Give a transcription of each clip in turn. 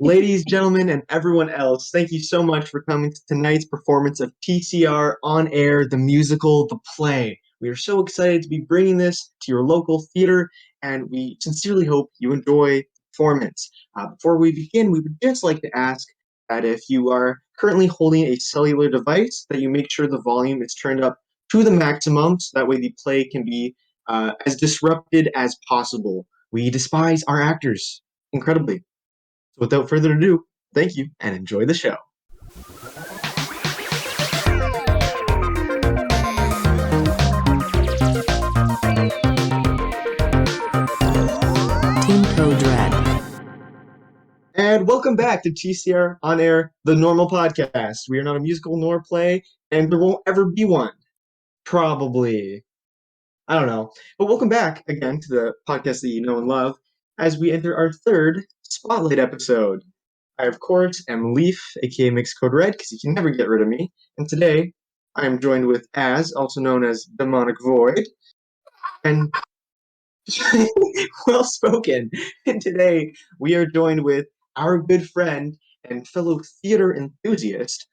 Ladies, gentlemen, and everyone else, thank you so much for coming to tonight's performance of TCR On Air, the musical, the play. We are so excited to be bringing this to your local theater, and we sincerely hope you enjoy the performance. Before we begin, we would just like to ask that if you are currently holding a cellular device, that you make sure the volume is turned up to the maximum, so that way the play can be as disrupted as possible. We despise our actors incredibly. So without further ado, thank you and enjoy the show. Team Codered. And welcome back to TCR On Air, the normal podcast. We are not a musical nor a play, and there won't ever be one. Probably. I don't know. But welcome back again to the podcast that you know and love as we enter our third Spotlight episode. I, of course, am Leaf, aka Mixed Code Red, because you can never get rid of me. And today, I am joined with Az, also known as Demonic Void, and well spoken. And today we are joined with our good friend and fellow theater enthusiast,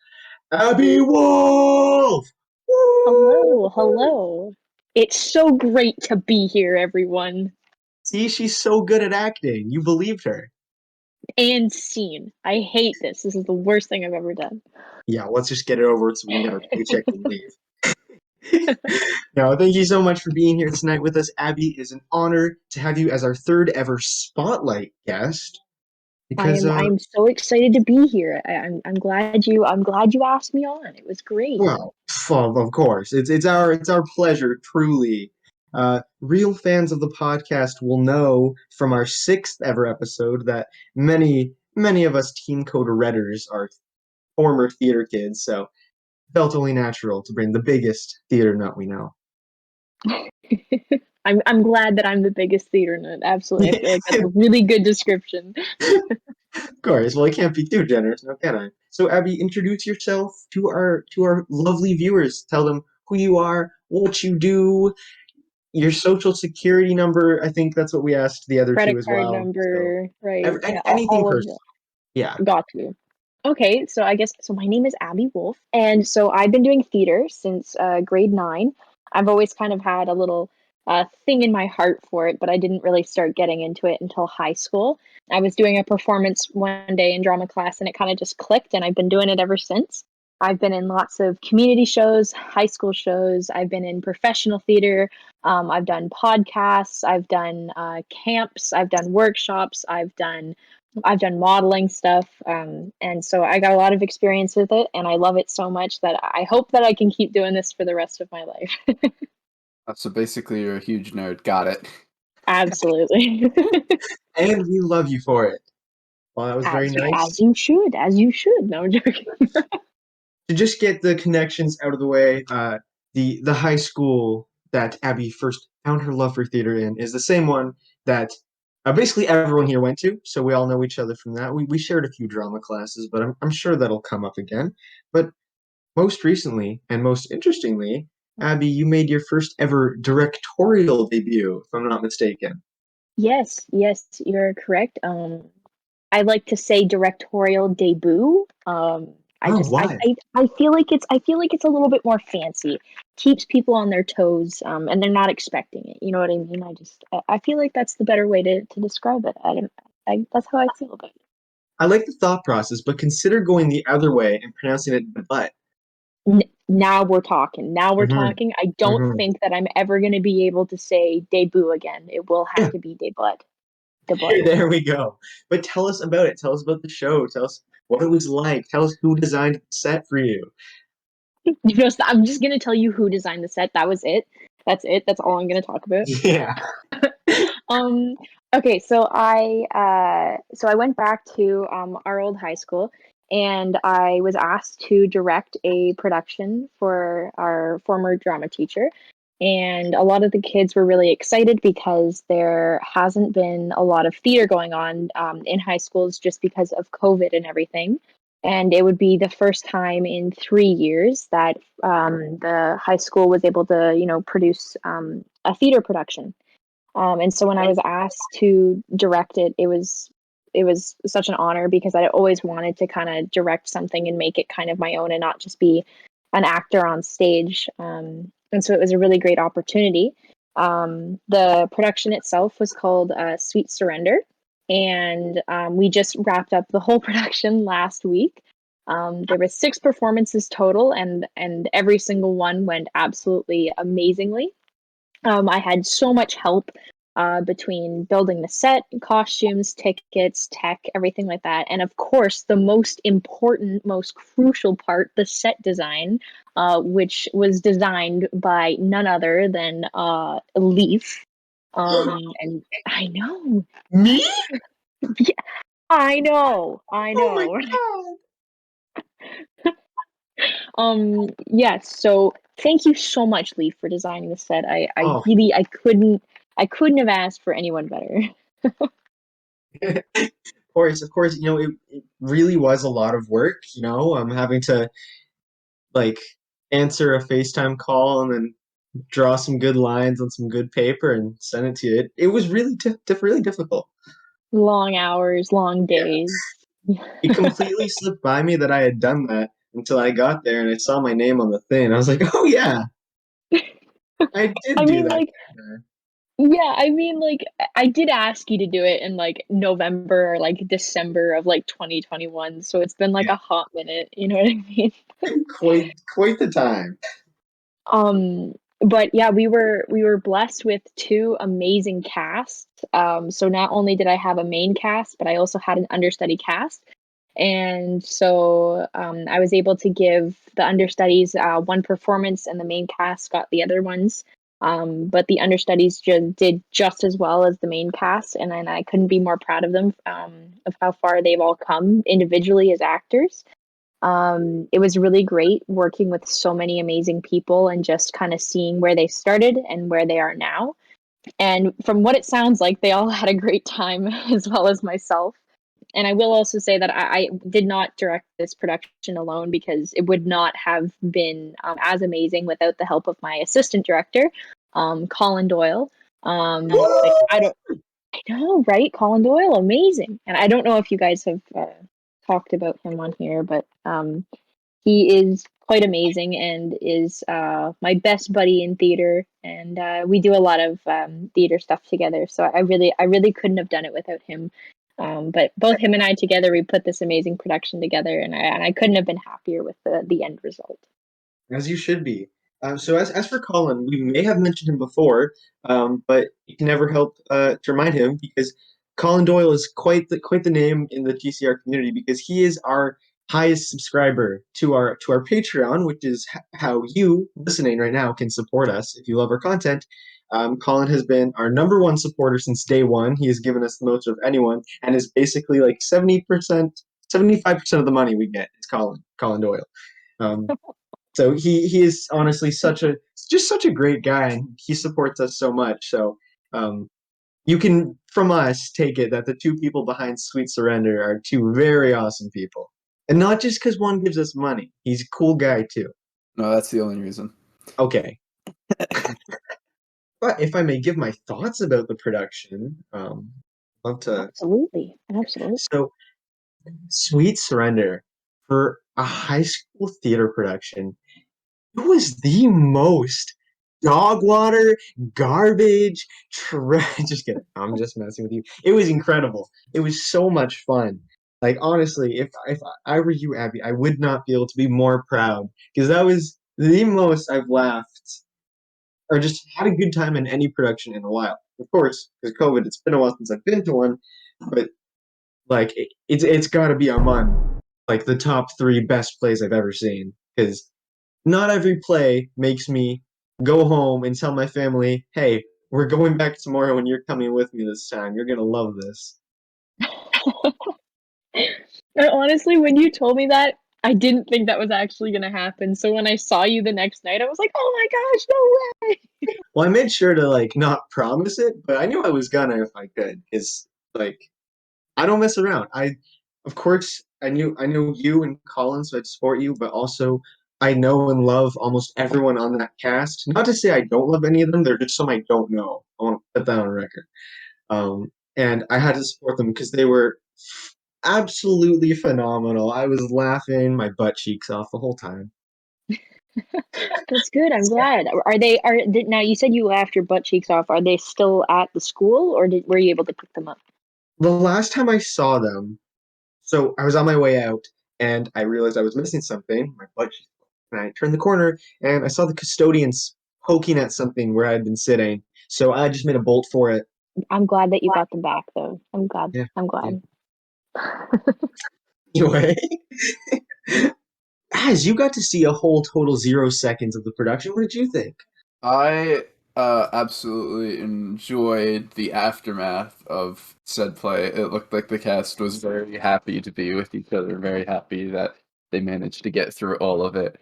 Abby Wolf. Hello, hello. It's so great to be here, everyone. See, she's so good at acting. You believed her. And scene. I hate this. This is the worst thing I've ever done. Yeah, let's just get it over so we can get our paycheck and leave. No, thank you so much for being here tonight with us. Abby, it is an honor to have you as our third ever Spotlight guest. Because I'm so excited to be here. I'm glad you asked me on. It was great. well, of course, it's our pleasure, truly. Real fans of the podcast will know from our sixth ever episode that many of us Team Coder Redders are former theater kids, so it felt only natural to bring the biggest theater nut we know. I'm glad that I'm the biggest theater nut. Absolutely. I feel like that's a really good description. Of course, well, I can't be too generous, now can I? So, Abby, introduce yourself to our lovely viewers. Tell them who you are, what you do, your social security number. I think that's what we asked the other Credit two as card well. So, number, right? Yeah, anything all of personal. it. Yeah. Got you. Okay, so I guess so. My name is Abby Wolf, and so I've been doing theater since grade 9. I've always kind of had a little thing in my heart for it, but I didn't really start getting into it until high school. I was doing a performance one day in drama class, and it kind of just clicked, and I've been doing it ever since. I've been in lots of community shows, high school shows. I've been in professional theater. I've done podcasts. I've done camps. I've done workshops. I've done modeling stuff, and so I got a lot of experience with it, and I love it so much that I hope that I can keep doing this for the rest of my life. So basically, you're a huge nerd. Got it. Absolutely. And we love you for it. Well, that was very as nice. as you should. No, I'm joking. To just get the connections out of the way, the high school that Abby first found her love for theater in is the same one that basically everyone here went to, so we all know each other from that. We shared a few drama classes, but I'm sure that'll come up again. But most recently, and most interestingly, Abby, you made your first ever directorial debut, if I'm not mistaken. Yes, you're correct. I like to say directorial debut. I Oh, just why? I feel like it's a little bit more fancy. Keeps people on their toes, and they're not expecting it. You know what I mean? I feel like that's the better way to describe it. That's how I feel about it. I like the thought process, but consider going the other way and pronouncing it but. Now we're talking. Now we're Mm-hmm. talking. I don't Mm-hmm. think that I'm ever going to be able to say debut again. It will have Yeah. to be debut. Debut. There we go. But tell us about it. Tell us about the show. Tell us what it was like. Tell us who designed the set for you. I'm just going to tell you who designed the set. That was it. That's it. That's all I'm going to talk about. Yeah. Um. Okay. So I went back to our old high school, and I was asked to direct a production for our former drama teacher. And a lot of the kids were really excited because there hasn't been a lot of theater going on in high schools just because of COVID and everything. And it would be the first time in 3 years that the high school was able to, produce a theater production. And so when I was asked to direct it, was such an honor because I always wanted to kind of direct something and make it kind of my own and not just be an actor on stage. And so it was a really great opportunity. The production itself was called Sweet Surrender, and we just wrapped up the whole production last week. There were 6 performances total, and every single one went absolutely amazingly. I had so much help between building the set, costumes, tickets, tech, everything like that. And of course, the most important, most crucial part, the set design, which was designed by none other than Leaf. And I know. Me? Yeah, I Oh my know. god! Yes, so thank you so much, Lee, for designing the set. I Oh, really I couldn't have asked for anyone better. of course, it really was a lot of work, I'm having to like answer a FaceTime call and then draw some good lines on some good paper and send it to you. It was really really difficult. Long hours, long Yeah. days. It completely slipped by me that I had done that until I got there and I saw my name on the thing. I was like, "Oh yeah, I did I do mean, that." like, yeah, I mean, like, I did ask you to do it in like November or like December of like 2021, so it's been like Yeah, a hot minute, you know what I mean? quite the time. Um, but yeah, we were blessed with 2 amazing casts. So not only did I have a main cast, but I also had an understudy cast. And so I was able to give the understudies one performance, and the main cast got the other ones. But the understudies did just as well as the main cast, and then I couldn't be more proud of them, of how far they've all come individually as actors. It was really great working with so many amazing people and just kind of seeing where they started and where they are now. And from what it sounds like, they all had a great time as well as myself. And I will also say that I did not direct this production alone because it would not have been as amazing without the help of my assistant director, Colin Doyle. I don't, I know, right? Colin Doyle, amazing. And I don't know if you guys have talked about him on here, but he is quite amazing and is my best buddy in theater, and we do a lot of theater stuff together. So I really couldn't have done it without him. But both him and I together, we put this amazing production together, and I couldn't have been happier with the end result. As you should be. So as for Colin, we may have mentioned him before, but you can never help to remind him because Colin Doyle is quite the name in the TCR community because he is our highest subscriber to our Patreon, which is how you listening right now can support us if you love our content. Colin has been our number one supporter since day one. He has given us the most of anyone, and is basically like 70%, 75% of the money we get is Colin Doyle. Um, so he is honestly such a great guy, and he supports us so much. So you can from us take it that the 2 people behind Sweet Surrender are 2 very awesome people, and not just because one gives us money. He's a cool guy too. No, that's the only reason. Okay, but if I may give my thoughts about the production, I'd love to. Absolutely, absolutely. So Sweet Surrender for a high school theater production. It was the most dog water, garbage, just kidding. I'm just messing with you. It was incredible. It was so much fun. Like honestly, if I were you, Abby, I would not be able to be more proud because that was the most I've laughed or just had a good time in any production in a while. Of course, because COVID, it's been a while since I've been to one, but like it's got to be among like the top 3 best plays I've ever seen because not every play makes me go home and tell my family, hey, we're going back tomorrow and you're coming with me this time. You're going to love this. And honestly, when you told me that, I didn't think that was actually gonna happen. So when I saw you the next night, I was like, "Oh my gosh, no way!" Well, I made sure to like not promise it, but I knew I was gonna if I could. Because like I don't mess around. Of course I knew you and Colin, so I'd support you, but also I know and love almost everyone on that cast. Not to say I don't love any of them, they're just some I don't know. I want to put that on record. And I had to support them because they were Absolutely phenomenal. I was laughing my butt cheeks off the whole time. That's good. I'm glad. Now you said you laughed your butt cheeks off. Are they still at the school, or were you able to pick them up? The last time I saw them, so I was on my way out and I realized I was missing something, my butt cheeks, and I turned the corner and I saw the custodians poking at something where I had been sitting. So I just made a bolt for it. I'm glad that you got them back, though. I'm glad. Yeah, I'm yeah. glad. Anyway, as you got to see a whole total 0 seconds of the production, what did you think? I absolutely enjoyed the aftermath of said play. It looked like the cast was very happy to be with each other, very happy that they managed to get through all of it.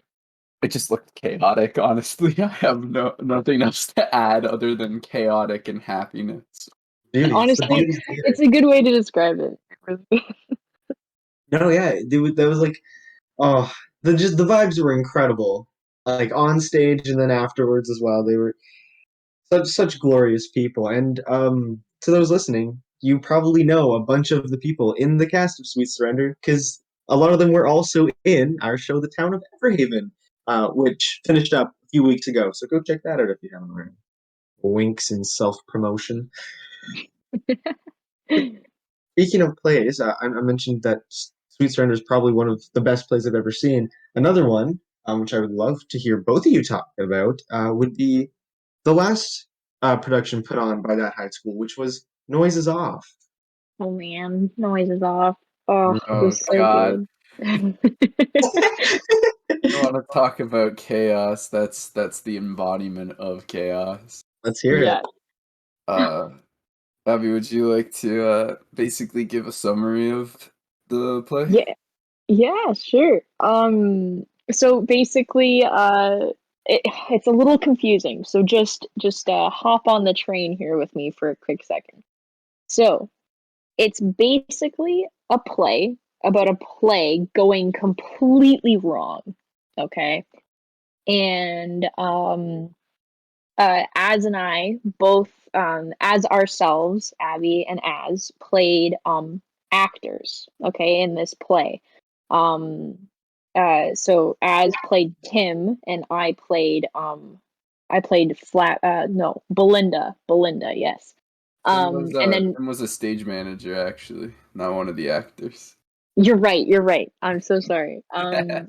It just looked chaotic, honestly. I have nothing else to add other than chaotic and happiness. Beauty, it's the Honestly, beauty of it's theater. a good way to describe it. No, yeah, that was like, oh, the vibes were incredible. Like on stage and then afterwards as well. They were such glorious people. And to those listening, you probably know a bunch of the people in the cast of Sweet Surrender because a lot of them were also in our show, The Town of Everhaven, which finished up a few weeks ago. So go check that out if you haven't already. Winks and self promotion. Speaking of plays, I mentioned that Sweet Surrender is probably one of the best plays I've ever seen. Another one, which I would love to hear both of you talk about, would be the last production put on by that high school, which was Noise is Off. Oh man, noise is off. Oh, it Oh was so God. good. You want to talk about chaos? That's the embodiment of chaos. Let's hear Yeah. it. Uh, Abby, would you like to basically give a summary of the play? Yeah. Yeah, sure. So basically, it's a little confusing. So just hop on the train here with me for a quick second. So it's basically a play about a play going completely wrong. Okay. And Az and I both, as ourselves, Abby and Az, played actors, okay, in this play. Um, so Az played Tim, and I played Flat. No, Belinda. Belinda, yes. And then Tim was a stage manager actually, not one of the actors. you're right. You're right. I'm so sorry. I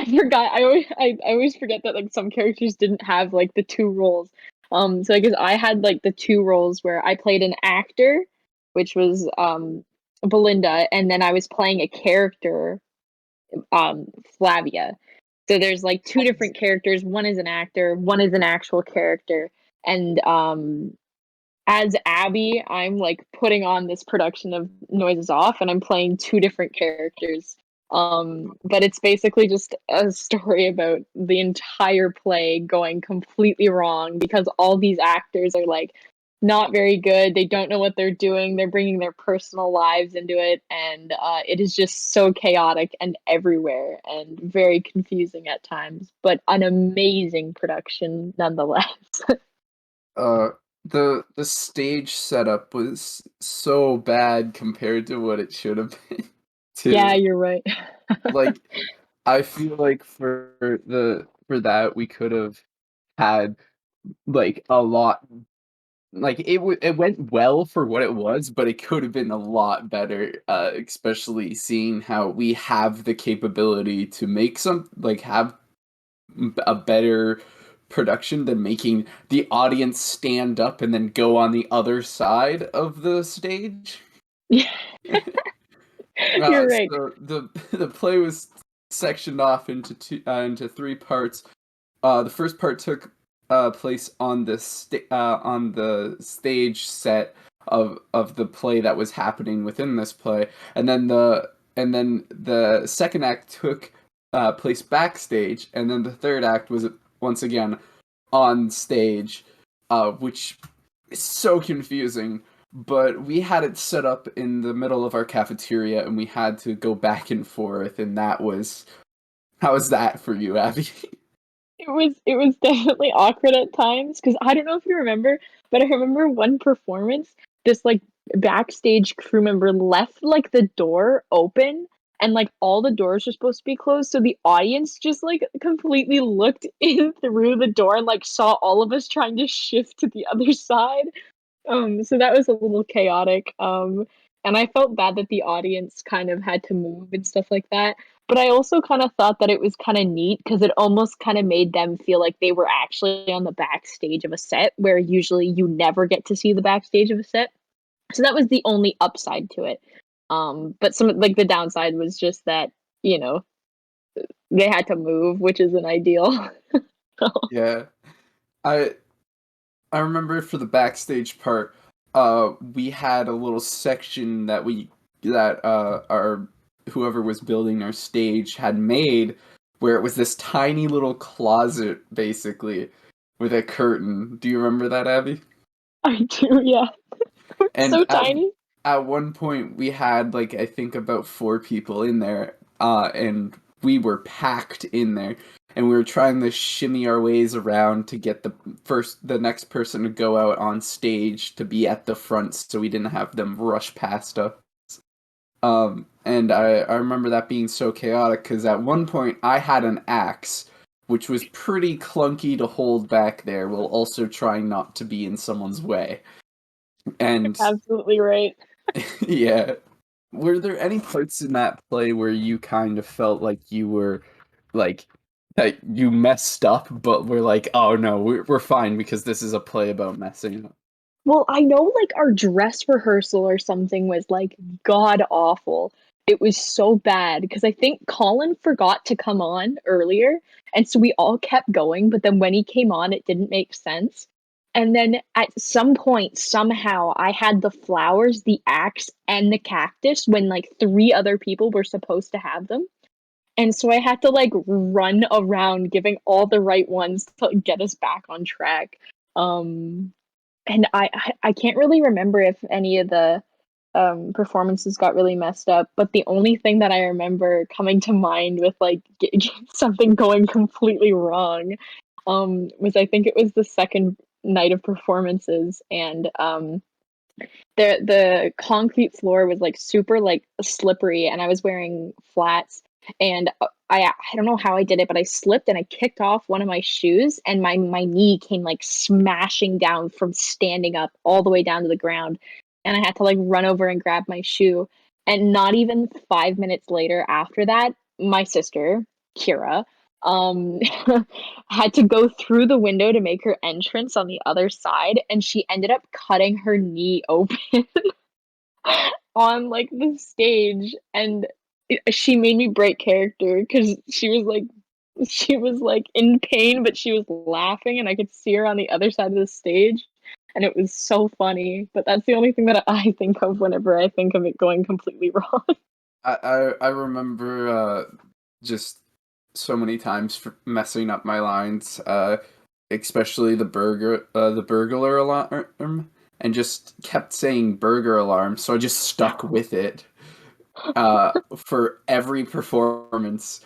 forgot. I always forget that like some characters didn't have like the two roles. So I guess I had like the two roles where I played an actor, which was Belinda, and then I was playing a character, Flavia. So there's like two different characters. One is an actor, one is an actual character, and as Abby, I'm like putting on this production of Noises Off and I'm playing two different characters. But it's basically just a story about the entire play going completely wrong because all these actors are like not very good. They don't know what they're doing. They're bringing their personal lives into it, and it is just so chaotic and everywhere and very confusing at times, but an amazing production nonetheless. Uh, the stage setup was so bad compared to what it should have been. Yeah, Too. you're right. Like, I feel like for that we could have had like a lot. Like it went well for what it was, but it could have been a lot better. Especially seeing how we have the capability to make some like have a better production than making the audience stand up and then go on the other side of the stage. Yeah, you're right. So the play was sectioned off into three parts. The first part took place on on the stage set of the play that was happening within this play, and then the second act took place backstage, and then the third act was once again on stage, which is so confusing. But we had it set up in the middle of our cafeteria, and we had to go back and forth, and that was how was that for you, Abby? It was definitely awkward at times because I don't know if you remember, but I remember one performance. This like backstage crew member left like the door open and like all the doors were supposed to be closed, so the audience just like completely looked in through the door and like saw all of us trying to shift to the other side. So that was a little chaotic. And I felt bad that the audience kind of had to move and stuff like that. But I also kind of thought that it was kind of neat because it almost kind of made them feel like they were actually on the backstage of a set, where usually you never get to see the backstage of a set. So that was the only upside to it. But some like the downside was just that, you know, they had to move, which isn't ideal. Yeah. I I remember for the backstage part, we had a little section that our whoever was building our stage had made, where it was this tiny little closet basically with a curtain. Do you remember that, Abby? I do, yeah. And So tiny. at one point we had like I think about 4 people in there, and we were packed in there, and we were trying to shimmy our ways around to get the next person to go out on stage to be at the front, so we didn't have them rush past us. And I remember that being so chaotic because at one point I had an axe, which was pretty clunky to hold back there, while also trying not to be in someone's way. And Absolutely right. yeah. Were there any parts in that play where you kind of felt like you were like that you messed up, but we're like, oh no, we're fine because this is a play about messing up? Well, I know like our dress rehearsal or something was like god awful. It was so bad because I think Colin forgot to come on earlier. And so we all kept going, but then when he came on, it didn't make sense. And then at some point, somehow, I had the flowers, the axe, and the cactus when like 3 other people were supposed to have them. And so I had to like run around giving all the right ones to get us back on track. Um, and I can't really remember if any of the performances got really messed up, but the only thing that I remember coming to mind with like something going completely wrong was I think it was the second night of performances, and the concrete floor was like super like slippery, and I was wearing flats, and I don't know how I did it, but I slipped and I kicked off one of my shoes, and my knee came like smashing down from standing up all the way down to the ground, and I had to like run over and grab my shoe. And not even 5 minutes later after that, my sister Kira um had to go through the window to make her entrance on the other side, and she ended up cutting her knee open on like the stage, and she made me break character because she was like in pain, but she was laughing and I could see her on the other side of the stage, and it was so funny. But that's the only thing that I think of whenever I think of it going completely wrong. I remember just so many times for messing up my lines, especially the burglar alarm, and just kept saying burger alarm, so I just stuck with it for every performance,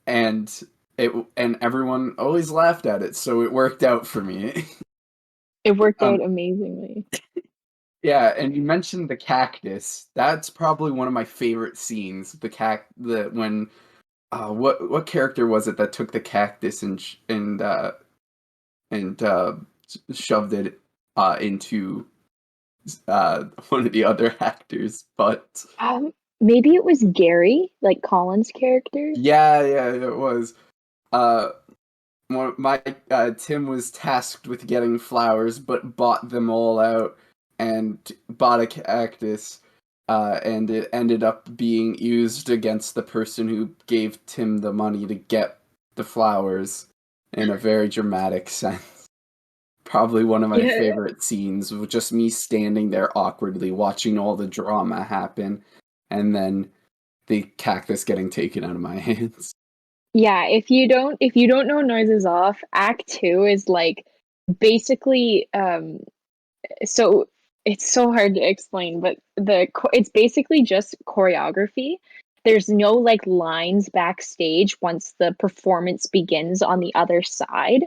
and and everyone always laughed at it, so it worked out for me. It worked um, out amazingly. yeah, and you mentioned the cactus. That's probably one of my favorite scenes. The when what character was it that took the cactus and shoved it into one of the other actors? But Maybe it was Gary, like Colin's character. yeah, it was. Uh, my Tim was tasked with getting flowers, but bought them all out and bought a cactus. And it ended up being used against the person who gave Tim the money to get the flowers in a very dramatic sense. Probably one of my Yeah, favorite scenes was just me standing there awkwardly watching all the drama happen, and then the cactus getting taken out of my hands. yeah. If you don't know Noises Off, Act Two is like basically so it's so hard to explain, but it's basically just choreography. There's no like lines backstage once the performance begins on the other side.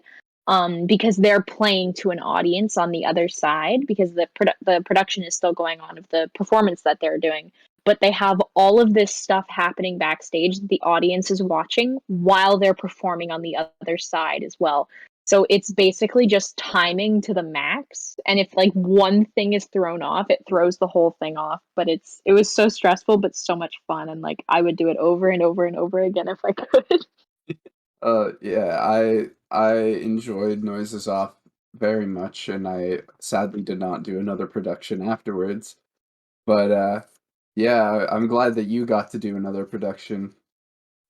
because they're playing to an audience on the other side, because the production is still going on of the performance that they're doing, but they have all of this stuff happening backstage that the audience is watching while they're performing on the other side as well. So it's basically just timing to the max, and if like one thing is thrown off, it throws the whole thing off. But it was so stressful but so much fun, and like I would do it over and over and over again if I could. Yeah, I enjoyed Noises Off very much, and I sadly did not do another production afterwards. But yeah, I'm glad that you got to do another production.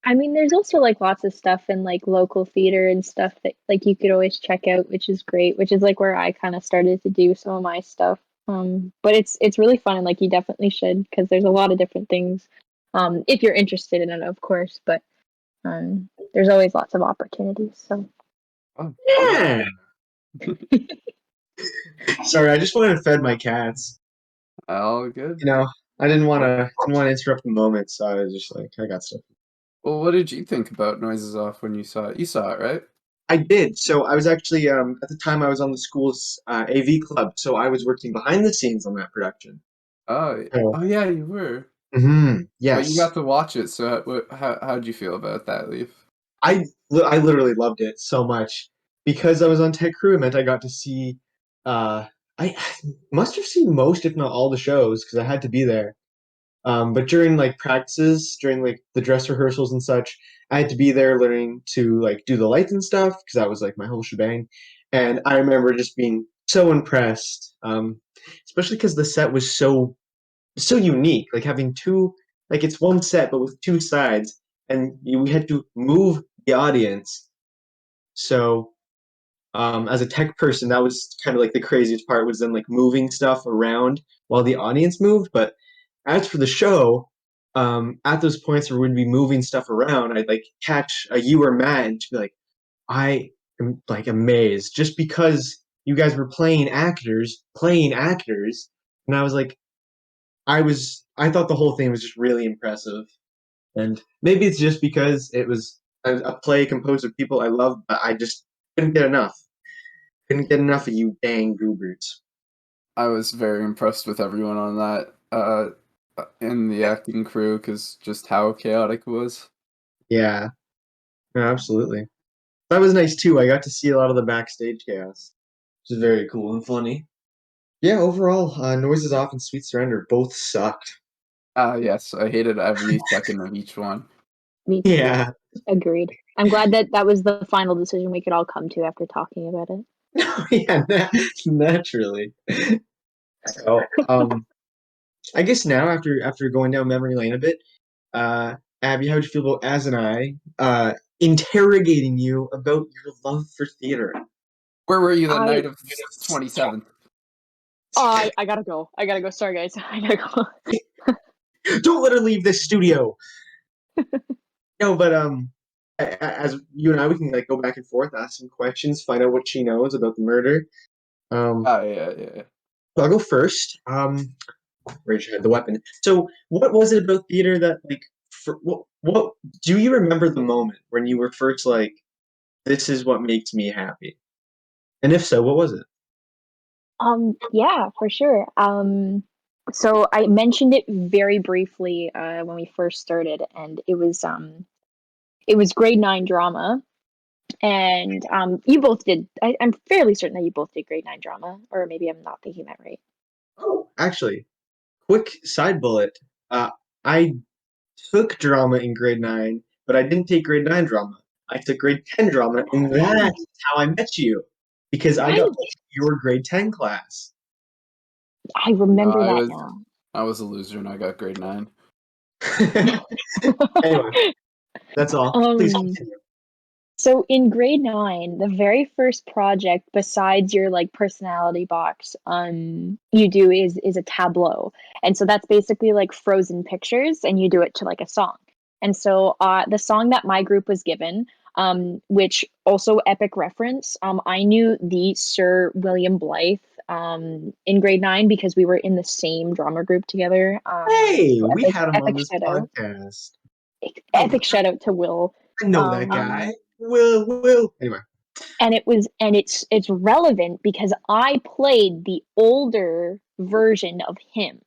I mean, there's also like lots of stuff in like local theater and stuff that like you could always check out, which is great, which is like where I kind of started to do some of my stuff. But it's really fun, and like you definitely should, because there's a lot of different things. If you're interested in it, of course, but there's always lots of opportunities. So Oh, Yeah. Sorry, I just wanted to fed my cats. all good. You know, I didn't want to interrupt the moment, so I was just like, I got stuff. Well, what did you think about Noises Off when you saw it? You saw it, right? I did. So I was actually at the time I was on the school's AV club, so I was working behind the scenes on that production. Oh, So, oh yeah, you were. But you yes, got to watch it, so how'd you feel about that, Leaf? I literally loved it so much because I was on tech crew. It meant I got to see. I must have seen most, if not all, the shows because I had to be there. But during like practices, during like the dress rehearsals and such, I had to be there learning to like do the lights and stuff because that was like my whole shebang. And I remember just being so impressed, especially because the set was so unique. Like having two, like it's one set but with two sides, and we had to move the audience. So as a tech person, that was kind of like the craziest part was then like moving stuff around while the audience moved. But as for the show, at those points where we'd be moving stuff around, I'd like catch a you or Matt and just be like, I am like amazed just because you guys were playing actors, and I was like, I thought the whole thing was just really impressive, and maybe it's just because it was a play composed of people I love, but I just couldn't get enough. Couldn't get enough of you dang goobers. I was very impressed with everyone on that in the acting crew because just how chaotic it was. Yeah, no, absolutely. That was nice too. I got to see a lot of the backstage chaos, which is very cool and funny. Yeah, overall, Noises Off and Sweet Surrender both sucked. Yes, I hated every second of each one. me too. Yeah, Agreed. I'm glad that that was the final decision we could all come to after talking about it. yeah, naturally. So, I guess now after going down memory lane a bit, uh, Abby, how would you feel about Az and I interrogating you about your love for theater? Where were you the I night of 27th? I gotta go. I gotta go. Sorry, guys. I gotta go. Don't let her leave this studio. No, but as you and I, we can like go back and forth, ask some questions, find out what she knows about the murder. Oh yeah. So I'll go first. Raise your hand, the weapon. So, what was it about theater that like, what do you remember the moment when you were first like, this is what makes me happy? And if so, what was it? Yeah, for sure. So I mentioned it very briefly when we first started, and it was grade 9 drama, and you both did. I'm fairly certain that you both did grade 9 drama, or maybe I'm not thinking that right. Oh, actually, quick side bullet. I took drama in grade 9, but I didn't take grade 9 drama. I took grade 10 drama, and Right, that's how I met you because I got right. your grade 10 class. I No, remember that now. I was a loser and I got grade 9. Anyway, that's all. Please um, continue. So in grade 9, the very first project besides your like personality box you do is a tableau. And so that's basically like frozen pictures, and you do it to like a song. And so the song that my group was given, which also epic reference, I knew the Sir William Blythe in grade 9 because we were in the same drama group together. Hey, So we had him on epic this shout out. podcast. Oh, Epic shout out to Will. I know that Um guy. Will. Anyway. and it's relevant because I played the older version of him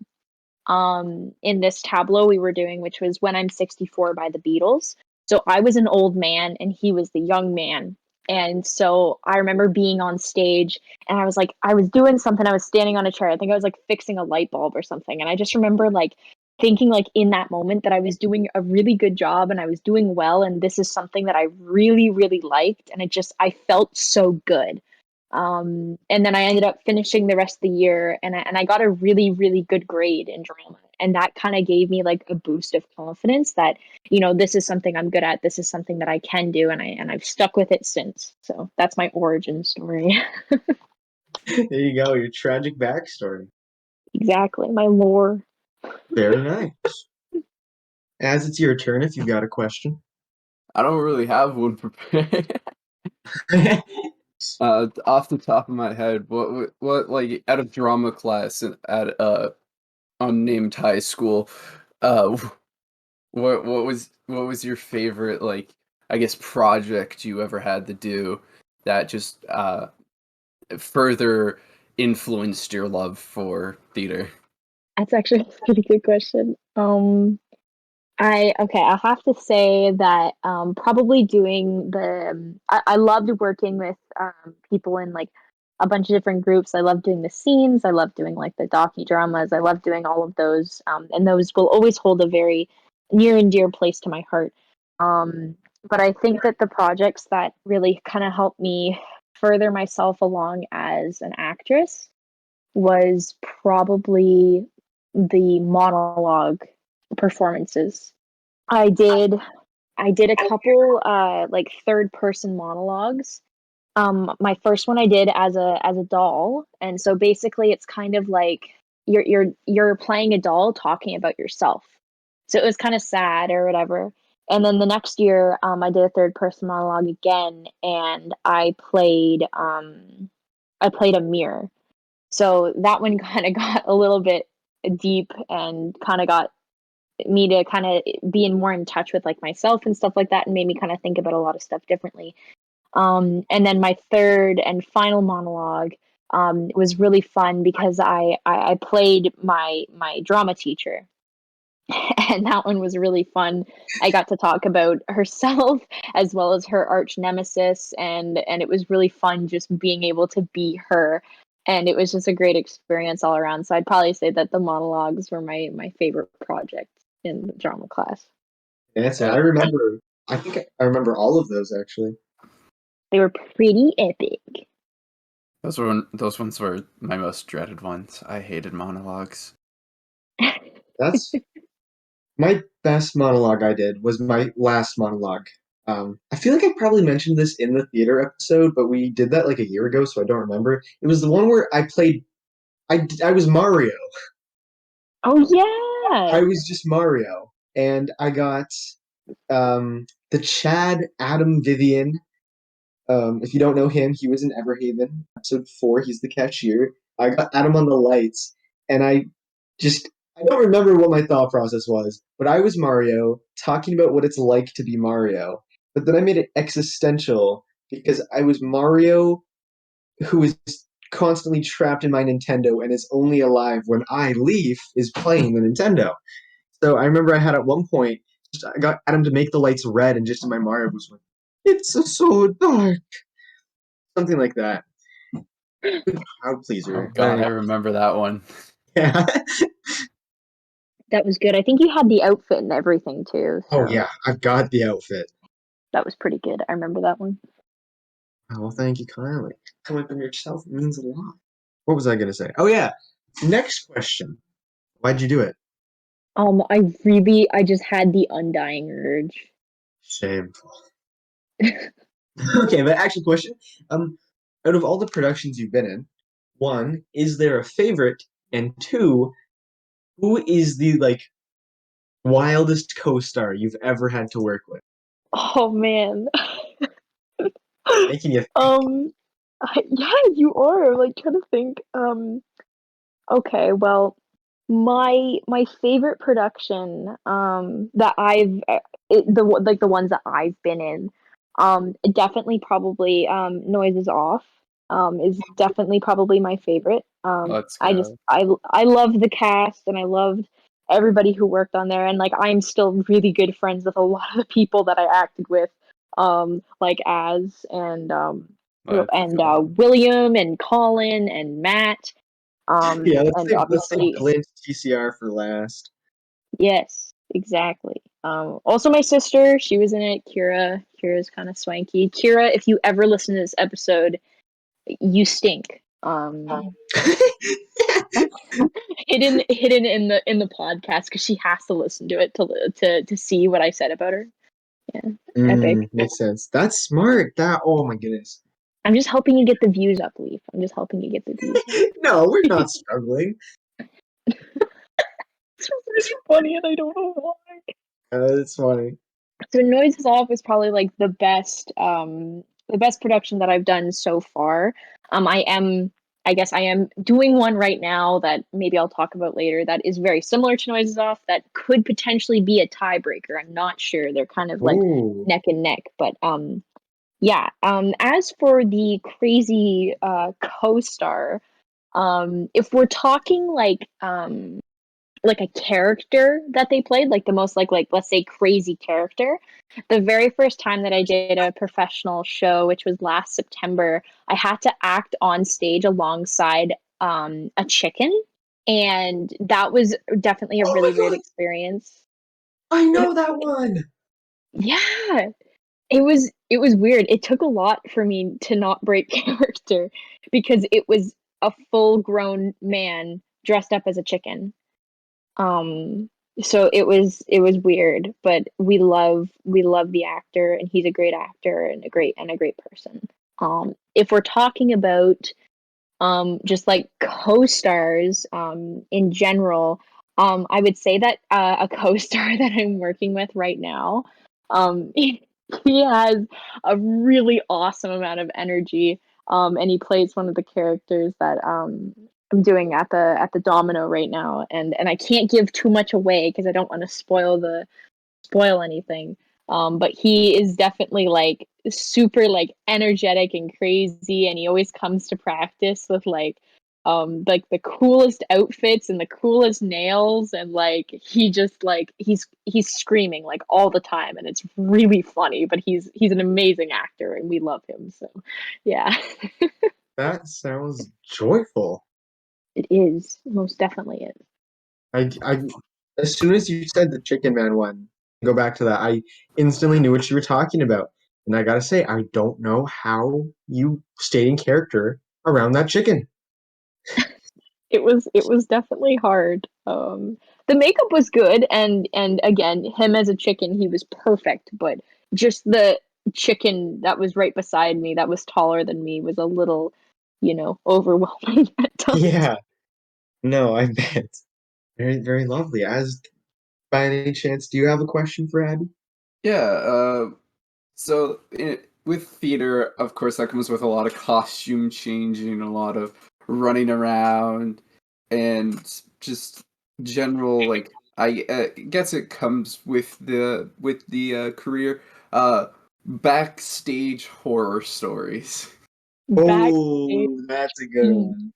in this tableau we were doing, which was When I'm 64 by the Beatles. So I was an old man and he was the young man. And so I remember being on stage and I was like, I was doing something. I was standing on a chair. I think I was like fixing a light bulb or something. And I just remember like thinking like in that moment that I was doing a really good job and I was doing well. And this is something that I really, really liked. And I felt so good. And then I ended up finishing the rest of the year and I got a really, really good grade in drama. And that kind of gave me like a boost of confidence that, this is something I'm good at. This is something that I can do. And I've stuck with it since. So that's my origin story. There you go, your tragic backstory. Exactly. My lore. Very nice. As it's your turn, if you've got a question. I don't really have one prepared. Off the top of my head, what like out of drama class at unnamed high school, uh, what was your favorite, like, I guess, project you ever had to do that just further influenced your love for theater? That's actually a pretty good question. I'll have to say that probably doing I loved working with people in like a bunch of different groups. I love doing the scenes. I love doing like the docudramas. I love doing all of those, and those will always hold a very near and dear place to my heart. But I think that the projects that really kind of helped me further myself along as an actress was probably the monologue performances. I did I did a couple like third person monologues. My first one I did as a doll, and so basically it's kind of like you're playing a doll talking about yourself. So it was kind of sad or whatever. And then the next year, I did a third person monologue again, and I played a mirror. So that one kind of got a little bit deep and kind of got me to kind of be more in touch with like myself and stuff like that, and made me kind of think about a lot of stuff differently. And then my third and final monologue was really fun because I played my drama teacher, and that one was really fun. I got to talk about herself as well as her arch nemesis, and it was really fun just being able to be her. And it was just a great experience all around. So I'd probably say that the monologues were my favorite project in the drama class. That's it. Yeah, I think I remember all of those actually. They were pretty epic. those ones were my most dreaded ones. I hated monologues. That's my best monologue I did was my last monologue. I feel like I probably mentioned this in the theater episode, but we did that like a year ago, so I don't remember. It was the one where I was Mario. Oh yeah. I was just Mario, and I got the Chad Adam Vivian. If you don't know him, he was in Everhaven, episode 4. He's the cashier. I got Adam on the lights, and I don't remember what my thought process was, but I was Mario talking about what it's like to be Mario. But then I made it existential because I was Mario who is constantly trapped in my Nintendo and is only alive when I, Leaf, is playing the Nintendo. So I remember I had at one point, I got Adam to make the lights red, and just in my Mario was like, "It's so dark," something like that. Crowd Oh pleaser. god, I remember that one. Yeah. That was good. I think you had the outfit and everything too, Oh so yeah, I've got the outfit. that was pretty good. I remember that one. Oh, well, thank you, Kyle. Coming from yourself means a lot. What was I gonna say? Oh yeah. Next question. Why'd you do it? I just had the undying urge. Shameful. Okay, but actual question. Um, Out of all the productions you've been in, one, is there a favorite? And two, who is the wildest co-star you've ever had to work with? Oh man. Making you um yeah, you are like trying to think. Okay, well, my favorite production that I've the ones that I've been in Definitely probably Noises Off is definitely probably my favorite. Let's I just go. I love the cast and I loved everybody who worked on there, and like I'm still really good friends with a lot of the people that I acted with, like Az Let's and go. William and Colin and Matt, Yeah, and let's save obviously Glint TCR for last. yes, exactly. Also my sister, she was in it. Kira's kind of swanky. Kira, if you ever listen to this episode, you stink. Hidden in the podcast because she has to listen to it to see what I said about her. Yeah, epic. Makes sense. That's smart. That oh my goodness. I'm just helping you get the views up, Leaf. I'm just helping you get the views up. No, we're not struggling. It's really funny, and I don't know why. It's funny. So Noises Off is probably like the best production that I've done so far. I guess I am doing one right now that maybe I'll talk about later that is very similar to Noises Off that could potentially be a tiebreaker. I'm not sure. They're kind of like Ooh. neck and neck, but yeah. As for the crazy co-star, if we're talking like a character that they played, like the most like let's say crazy character. The very first time that I did a professional show, which was last September, I had to act on stage alongside a chicken, and that was definitely a Oh really my weird god, experience. I know that one. Yeah, it was weird. It took a lot for me to not break character because it was a full grown man dressed up as a chicken. Um, so it was weird, but we love the actor and he's a great actor and a great person. If we're talking about just like co-stars in general, I would say that a co-star that I'm working with right now, he has a really awesome amount of energy, and he plays one of the characters that I'm doing at the Domino right now, and I can't give too much away because I don't want to spoil anything. But he is definitely like super like energetic and crazy, and he always comes to practice with like the coolest outfits and the coolest nails, and like he just like he's screaming like all the time, and it's really funny. But he's an amazing actor, and we love him. So, yeah, That sounds joyful. it is most definitely it. I as soon as you said the Chicken Man one, go back to that, I instantly knew what you were talking about. And I gotta say, I don't know how you stayed in character around that chicken. It was definitely hard. The makeup was good, and again, him as a chicken, he was perfect. But just the chicken that was right beside me, that was taller than me, was a little, overwhelming at times. Yeah, no, I bet. Very, very lovely. As by any chance, do you have a question for Abby? Yeah. With theater, of course, that comes with a lot of costume changing, a lot of running around, and just general like I guess it comes with the career. Backstage horror stories. Backstage. Oh, that's a good Hmm, one.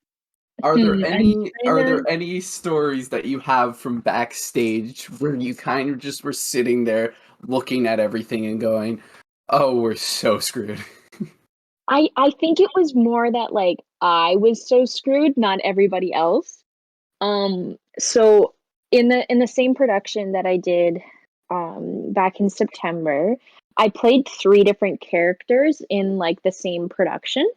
I'm Are trying there any stories that you have from backstage where you kind of just were sitting there looking at everything and going, "Oh, we're so screwed." I think it was more that like I was so screwed, not everybody else. So in the same production that I did back in September, I played three different characters in like the same production.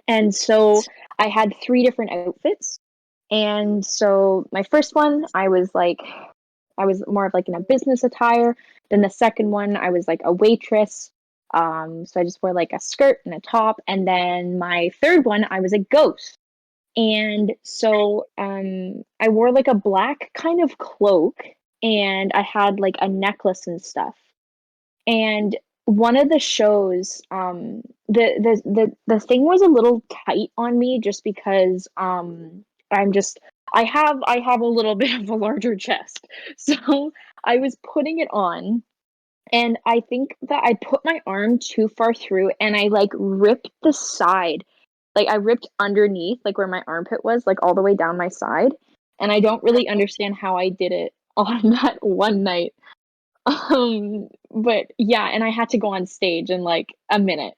And so I had three different outfits. And so my first one, I was more of like in a business attire. Then the second one, I was like a waitress. So I just wore like a skirt and a top. And then my third one, I was a ghost. And so I wore like a black kind of cloak, and I had like a necklace and stuff. And one of the shows, the thing was a little tight on me just because I'm just I have a little bit of a larger chest. So I was putting it on, And I think that I put my arm too far through and I like ripped the side. Like I ripped underneath, like where my armpit was, like all the way down my side. And I don't really understand how I did it on that one night. But yeah, and I had to go on stage in like a minute.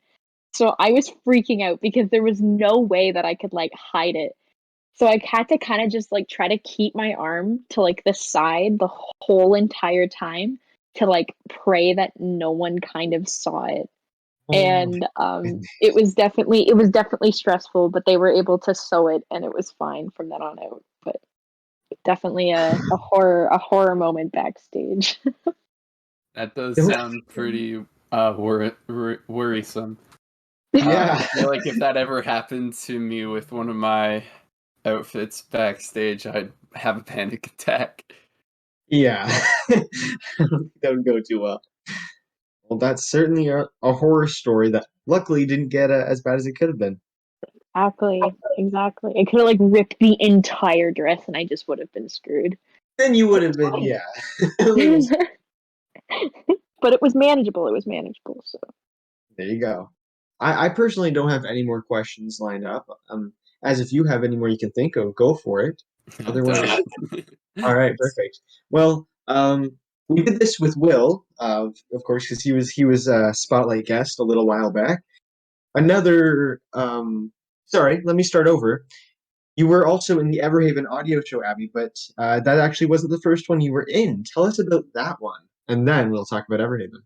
So I was freaking out because there was no way that I could like hide it. So I had to kind of just like try to keep my arm to like the side the whole entire time to like pray that no one kind of saw it. Oh, And it was definitely stressful, but they were able to sew it and it was fine from then on out. But definitely a horror moment backstage. That does sound pretty worrisome. yeah. I feel like if that ever happened to me with one of my outfits backstage, I'd have a panic attack. Yeah. That would go too well. Well, that's certainly a horror story that luckily didn't get as bad as it could have been. Exactly. It could have like ripped the entire dress and I just would have been screwed. Then you would But have been, it's yeah. A little. fine. But it was manageable. It was manageable. So There you go. I personally don't have any more questions lined up. As if you have any more you can think of, go for it. I'm Otherwise, done. all right, perfect. Well, we did this with Will, of course, because he was a spotlight guest a little while back. Another, sorry, let me start over. You were also in the Everhaven audio show, Abby, but that actually wasn't the first one you were in. Tell us about that one, and then we'll talk about Everhaven.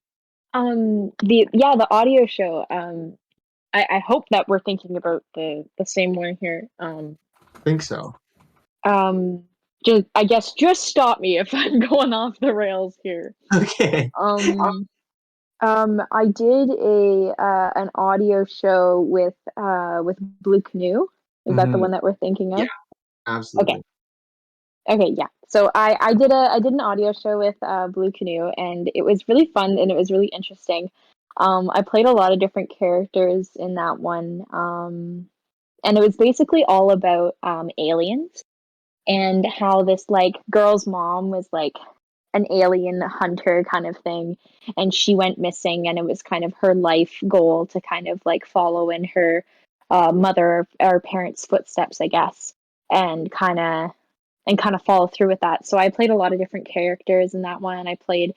the audio show. I hope that we're thinking about the same one here. I think so. Um, just I guess just stop me if I'm going off the rails here. Okay. Um, I did an audio show with Blue Canoe. Is that the Hmm. one that we're thinking Yeah, of? Okay. absolutely. Okay, yeah. So I did an audio show with Blue Canoe, and it was really fun and it was really interesting. I played a lot of different characters in that one, and it was basically all about aliens and how this like girl's mom was like an alien hunter kind of thing, and she went missing, and it was kind of her life goal to kind of like follow in her mother or parents' footsteps, I guess, and kind of follow through with that. So I played a lot of different characters in that one. I played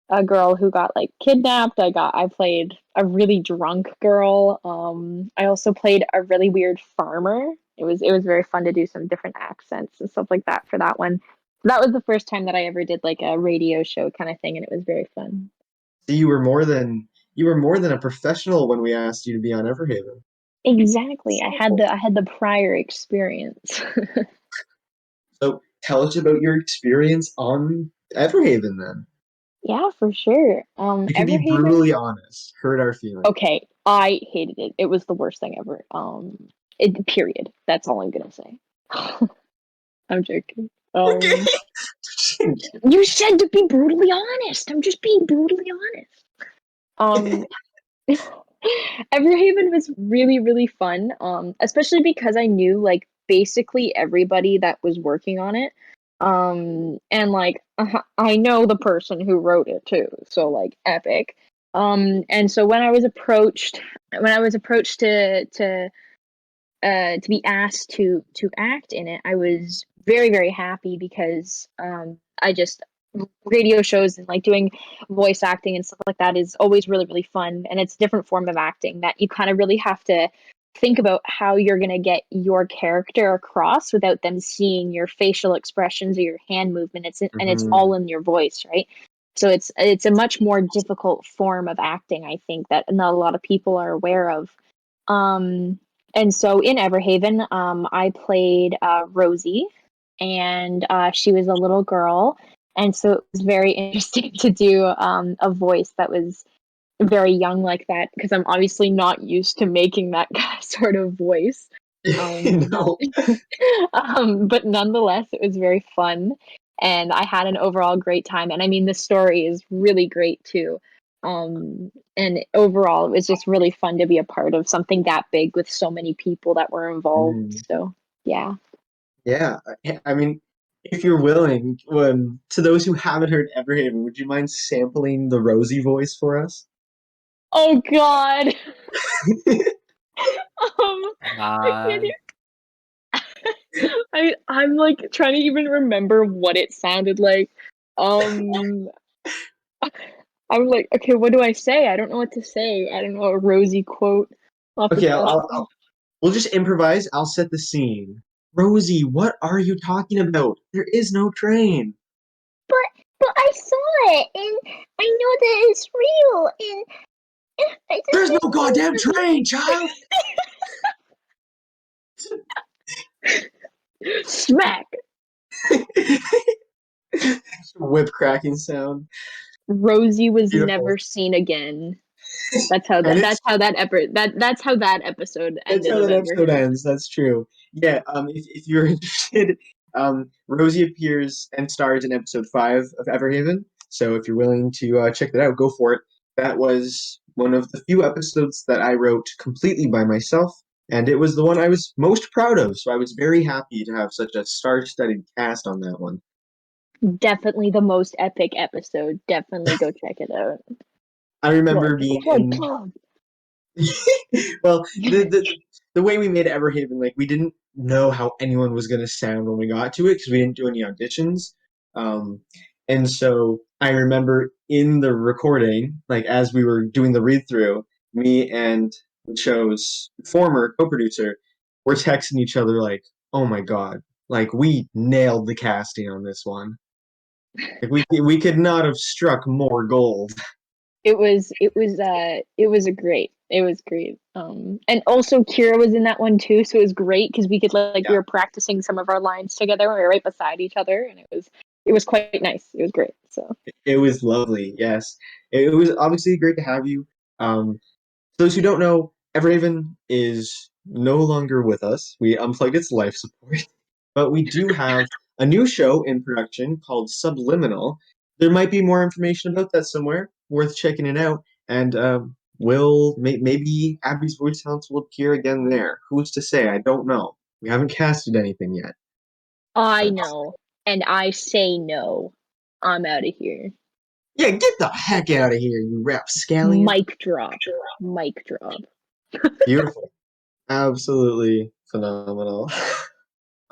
a girl who got like kidnapped. I played a really drunk girl. I also played a really weird farmer. It was very fun to do some different accents and stuff like that for that one. That was the first time that I ever did like a radio show kind of thing, and it was very fun. See, you were more than a professional when we asked you to be on Everhaven. Exactly. I had the prior experience. So tell us about your experience on Everhaven then. Yeah, for sure. You can be Everhaven. brutally honest. Hurt our feelings. Okay, I hated it. It was the worst thing ever. Period. That's all I'm gonna say. I'm joking. Okay. You said to be brutally honest. I'm just being brutally honest. Um, Everhaven was really, really fun. Especially because I knew like basically everybody that was working on it. And like I know the person who wrote it too. So like epic. And so when I was approached to be asked to act in it, I was very very happy because I just radio shows and like doing voice acting and stuff like that is always really really fun, and it's a different form of acting that you kind of really have to think about how you're going to get your character across without them seeing your facial expressions or your hand movement. It's Hmm. all in your voice, right? So it's a much more difficult form of acting, I think, that not a lot of people are aware of. um and so in Everhaven, I played Rosie, and she was a little girl. And so it was very interesting to do a voice that was very young like that, because I'm obviously not used to making that sort of voice. Um, No. but nonetheless, it was very fun, and I had an overall great time. And I mean, the story is really great too. And overall, it was just really fun to be a part of something that big with so many people that were involved. Mm. So, yeah. Yeah. I mean, if you're willing, to those who haven't heard Everhaven, would you mind sampling the Rosie voice for us? Oh God. I can't. God. I'm like trying to even remember what it sounded like. Um, I'm like, okay, what do I say? I don't know what to say. I don't know a Rosie quote off the Okay, top of my. we'll just improvise. I'll set the scene. Rosie, what are you talking about? There is no train. But I saw it, and I know that it's real, and I just There's wish no it goddamn was train, child. Smack. Whip cracking sound. Rosie was Beautiful. never seen again. That's how And that's how that's how that episode that's ended how of that episode Everhaven. ends. That's true. Yeah. If you're interested, Rosie appears and stars in episode 5 of Everhaven. So if you're willing to check that out, go for it. That was one of the few episodes that I wrote completely by myself, and it was the one I was most proud of. So I was very happy to have such a star-studded cast on that one. Definitely the most epic episode. Definitely go check it out. I remember Like, being oh my in God. well, the way we made Everhaven, like we didn't know how anyone was gonna sound when we got to it because we didn't do any auditions. Um, and so I remember in the recording, like as we were doing the read through, me and the show's former co-producer were texting each other like, "Oh my God, like we nailed the casting on this one. Like we could not have struck more gold." It was a great. It was great. And also Kira was in that one too, so it was great because we could like we Yeah, were practicing some of our lines together. We were right beside each other, and it was quite nice. It was great. So it was lovely. Yes, it was obviously great to have you. Those who don't know, Everhaven is no longer with us. We unplugged its life support, but we do have a new show in production called Subliminal. There might be more information about that somewhere, worth checking it out. And maybe Abby's voice talents will appear again there. Who's to say? I don't know. We haven't casted anything yet. I But know, and I say no. I'm out of here. yeah, get the heck out of here, you rapscallion. Mic drop. Mic drop. Beautiful. Absolutely phenomenal.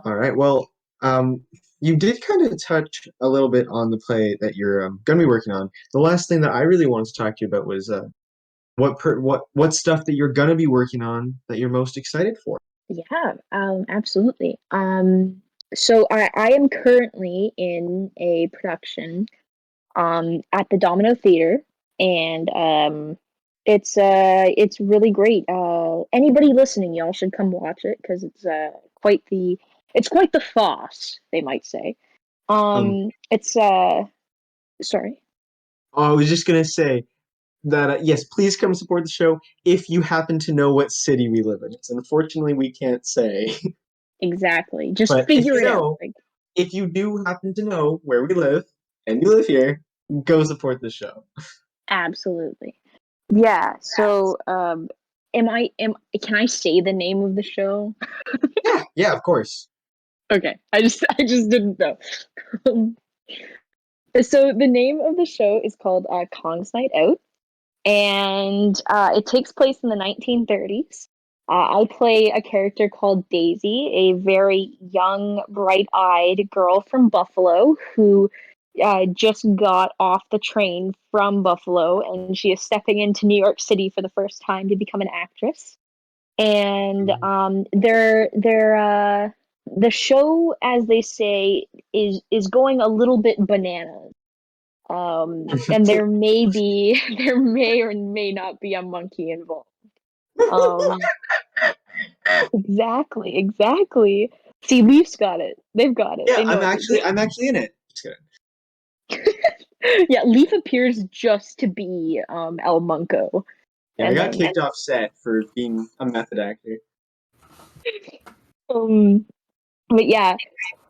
All right. Well, um, you did kind of touch a little bit on the play that you're going to be working on. The last thing that I really wanted to talk to you about was what stuff that you're going to be working on that you're most excited for. Yeah, absolutely. So I am currently in a production at the Domino Theater, and it's really great. Anybody listening, y'all should come watch it because it's quite the farce, they might say. Um, It's sorry. I was just going to say that yes, please come support the show if you happen to know what city we live in. It's unfortunately we can't say, Exactly. Just but if figure you it out. know, Like, if you do happen to know where we live and you live here, go support the show. absolutely. Yeah. So, can I say the name of the show? Yeah, yeah, of course. Okay. I just didn't know. Um, so the name of the show is called Kong's Night Out, and it takes place in the 1930s. I play a character called Daisy, a very young, bright-eyed girl from Buffalo who just got off the train from Buffalo, and she is stepping into New York City for the first time to become an actress. And the show, as they say, is going a little bit bananas. And there may be there may or may not be a monkey involved. Um, exactly. See, Leafs got it. They've got it. Yeah, They know what they're I'm doing. actually in it. Just kidding. Yeah, Leaf appears just to be El Munko, Yeah, I and got then kicked off set for being a method actor. um, but yeah,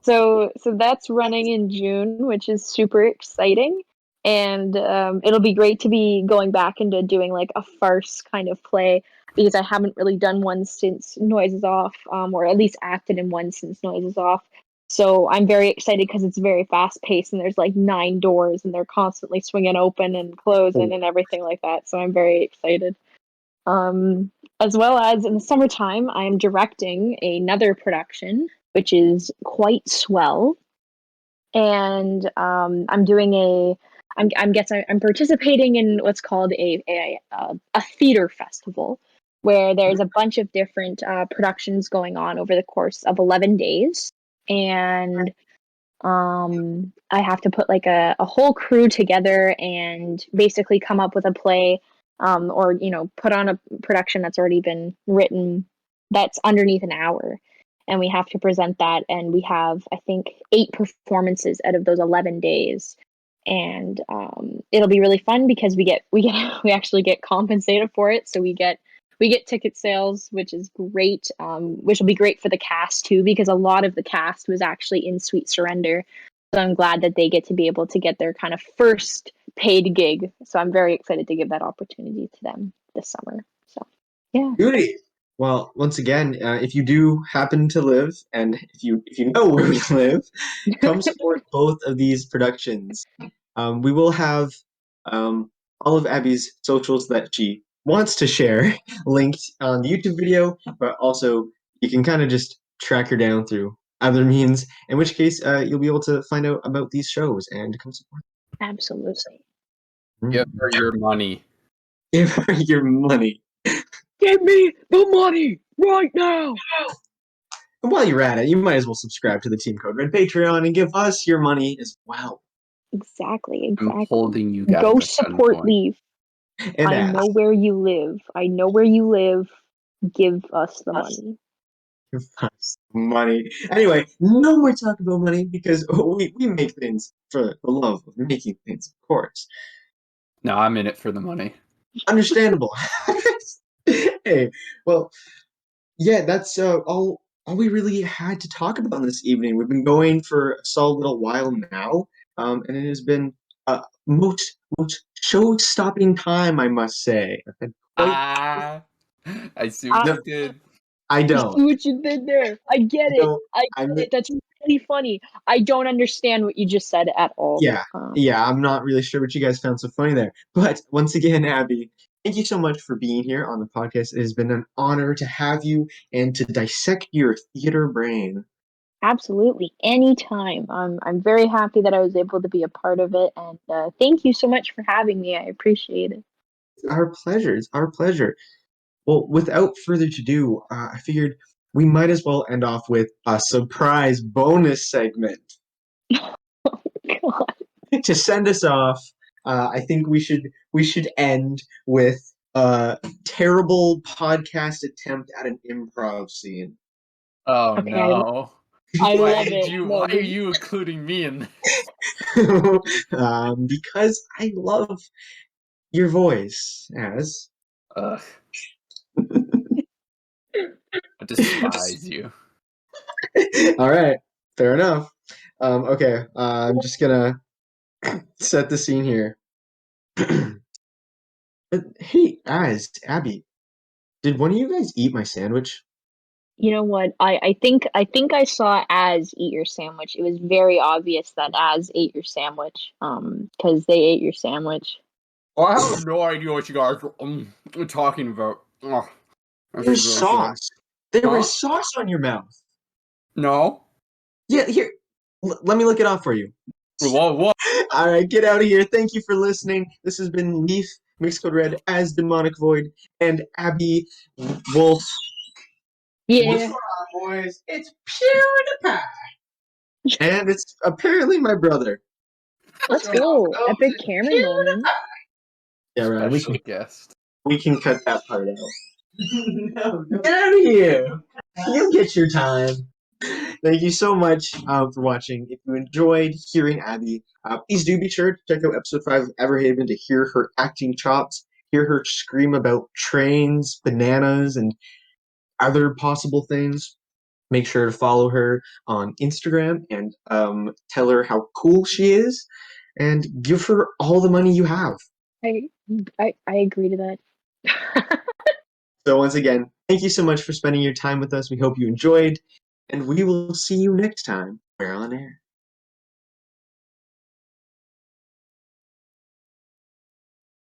so that's running in June, which is super exciting, and it'll be great to be going back into doing like a farce kind of play because I haven't really done one since Noise is Off, or at least acted in one since Noise is Off. So I'm very excited because it's very fast paced and there's like 9 doors and they're constantly swinging open and closing and everything like that. So I'm very excited. As well as in the summertime, I'm directing another production, which is quite swell. And I'm participating in what's called a theater festival, where there's a bunch of different productions going on over the course of 11 days, and I have to put like a whole crew together and basically come up with a play, or put on a production that's already been written that's underneath an hour, and we have to present that, and we have, I think, 8 performances out of those 11 days. And it'll be really fun because we actually get compensated for it, so we get ticket sales, which is great, which will be great for the cast too, because a lot of the cast was actually in Sweet Surrender. So I'm glad that they get to be able to get their kind of first paid gig. So I'm very excited to give that opportunity to them this summer. So yeah. Beauty. Well, once again, if you do happen to live, and if you know where we live, come support both of these productions. We will have all of Abby's socials that she wants to share linked on the YouTube video, but also you can kind of just track her down through other means, in which case you'll be able to find out about these shows and come support. Absolutely. Give her your money. Give her your money. Give me the money right now. And while you're at it, you might as well subscribe to the Team Code Red Patreon and give us your money as well. Exactly. I'm holding you guys. Go at support gunpoint. Leave. And I know where you live. Give us the money. give us money. Anyway, no more talk about money because we make things for the love of making things, of course. No, I'm in it for the money. Understandable. Hey, well, yeah, that's all we really had to talk about this evening. We've been going for a solid little while now, and it has been most show-stopping time, I must say. I've had quite. I see what No, you did. I I see don't. what you did there. I get it. No, I I'm. get it. That's really funny. I don't understand what you just said at all. Yeah, yeah, I'm not really sure what you guys found so funny there. But once again, Abby, thank you so much for being here on the podcast. It has been an honor to have you and to dissect your theater brain. Absolutely. Anytime. I'm very happy that I was able to be a part of it, and thank you so much for having me. I appreciate it. It's our pleasure. It's our pleasure. Well, without further ado, I figured we might as well end off with a surprise bonus segment. God. To send us off, I think we should end with a terrible podcast attempt at an improv scene. Oh Okay, no. I Why love did it. you No, why are you including me in this? Because I love your voice, as. Ugh. I despise you. All right, fair enough. Okay, I'm just gonna set the scene here. Hey, Abby, did one of you guys eat my sandwich? You know what? I think I saw Az eat your sandwich. It was very obvious that Az ate your sandwich. Because they ate your sandwich. I have no idea what you guys are talking about. Oh, this There's is really good. sauce. There Huh? was sauce on your mouth. No? Yeah, here. Let me look it off for you. What? All right, get out of here. Thank you for listening. This has been Leaf, Mixed Code Red as Demonic Void, and Abby Wolf. What's Yeah. going on, boys? It's PewDiePie. And it's apparently my brother. Let's go. Epic camera moment. Yeah, right. We Special can, guest. we can cut that part out. No, get out of here. You get your time. Thank you so much for watching. If you enjoyed hearing Abby, please do be sure to check out episode 5 of Everhaven to hear her acting chops, hear her scream about trains, bananas, and other possible things. Make sure to follow her on Instagram and tell her how cool she is and give her all the money you have. I I agree to that. So once again, thank you so much for spending your time with us. We hope you enjoyed. and we will see you next time. We're on air.